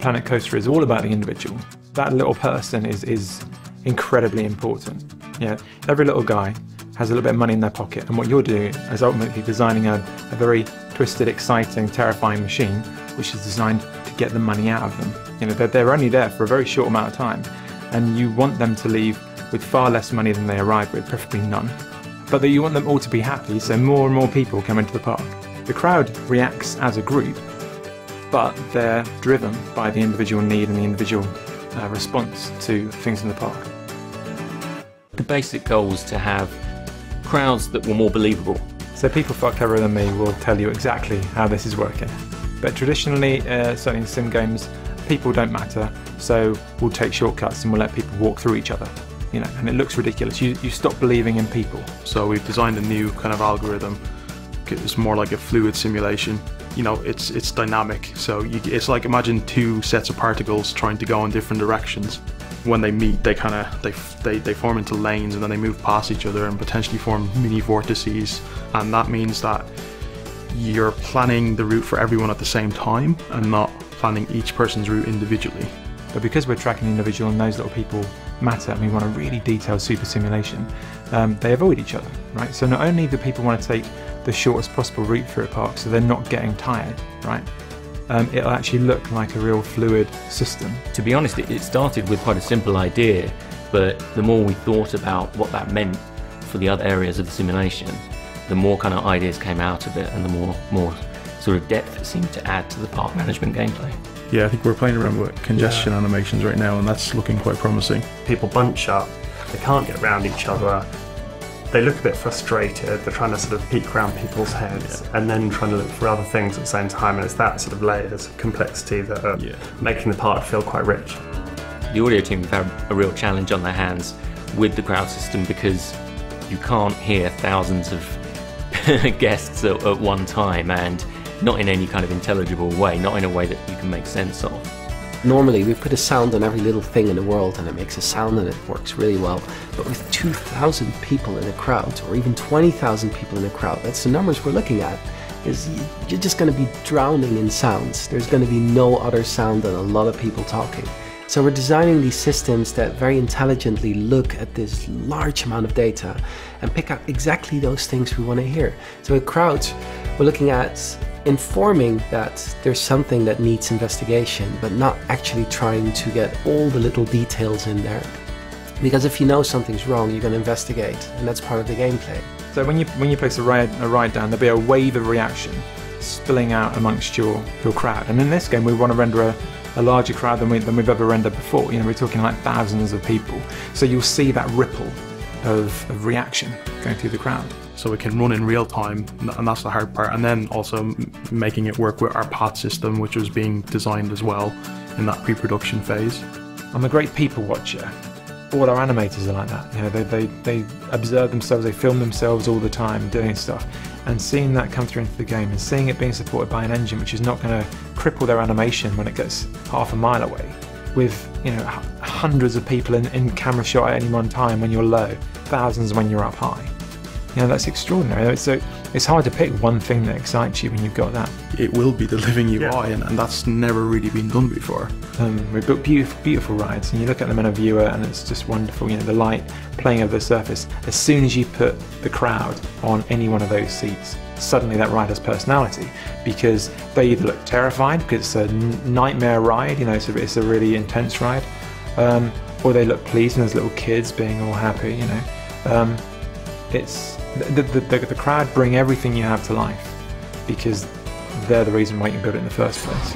Planet Coaster is all about the individual. That little person is incredibly important. Every little guy has a little bit of money in their pocket, and what you're doing is ultimately designing a very twisted, exciting, terrifying machine which is designed to get the money out of them. They're only there for a very short amount of time, and you want them to leave with far less money than they arrived with, preferably none. But that you want them all to be happy, so more and more people come into the park. The crowd reacts as a group, but they're driven by the individual need and the individual response to things in the park. The basic goal was to have crowds that were more believable. So people far cleverer than me will tell you exactly how this is working. But traditionally, certainly in sim games, people don't matter, so we'll take shortcuts and we'll let people walk through each other. And it looks ridiculous. You stop believing in people. So we've designed a new kind of algorithm. It's more like a fluid simulation. It's dynamic. So it's like, imagine two sets of particles trying to go in different directions. When they meet, they form into lanes, and then they move past each other and potentially form mini vortices. And that means that you're planning the route for everyone at the same time and not planning each person's route individually. But because we're tracking the individual and those little people matter, and we want a really detailed super simulation, they avoid each other, right? So not only do people want to take the shortest possible route through a park so they're not getting tired, right? It'll actually look like a real fluid system. To be honest, it started with quite a simple idea, but the more we thought about what that meant for the other areas of the simulation, the more kind of ideas came out of it, and the more sort of depth it seemed to add to the park management gameplay. Yeah, I think we're playing around with congestion animations right now, and that's looking quite promising. People bunch up, they can't get around each other, they look a bit frustrated, they're trying to sort of peek around people's heads, and then trying to look for other things at the same time, and it's that sort of layers of complexity that are making the park feel quite rich. The audio team have had a real challenge on their hands with the crowd system, because you can't hear thousands of guests at one time, and not in any kind of intelligible way, not in a way that you can make sense of. Normally we put a sound on every little thing in the world and it makes a sound and it works really well. But with 2,000 people in a crowd, or even 20,000 people in a crowd, that's the numbers we're looking at, is you're just going to be drowning in sounds. There's going to be no other sound than a lot of people talking. So we're designing these systems that very intelligently look at this large amount of data and pick out exactly those things we want to hear. So with crowds, we're looking at informing that there's something that needs investigation, but not actually trying to get all the little details in there. Because if you know something's wrong, you're going to investigate, and that's part of the gameplay. So when you place a ride down, there'll be a wave of reaction spilling out amongst your crowd. And in this game, we want to render a larger crowd than we've ever rendered before. We're talking like thousands of people. So you'll see that ripple of reaction going through the crowd. So it can run in real time, and that's the hard part. And then also making it work with our path system, which was being designed as well in that pre-production phase. I'm a great people watcher. All our animators are like that. They observe themselves, they film themselves all the time doing stuff. And seeing that come through into the game, and seeing it being supported by an engine which is not going to cripple their animation when it gets half a mile away, with hundreds of people in camera shot at any one time when you're low, thousands when you're up high. That's extraordinary. So it's hard to pick one thing that excites you when you've got that. It will be the living UI, and that's never really been done before. We've built beautiful rides, and you look at them in a viewer and it's just wonderful. The light playing over the surface. As soon as you put the crowd on any one of those seats, suddenly that ride has personality, because they either look terrified because it's a nightmare ride, it's a really intense ride, or they look pleased, and there's little kids being all happy. It's the crowd bring everything you have to life, because they're the reason why you can build it in the first place.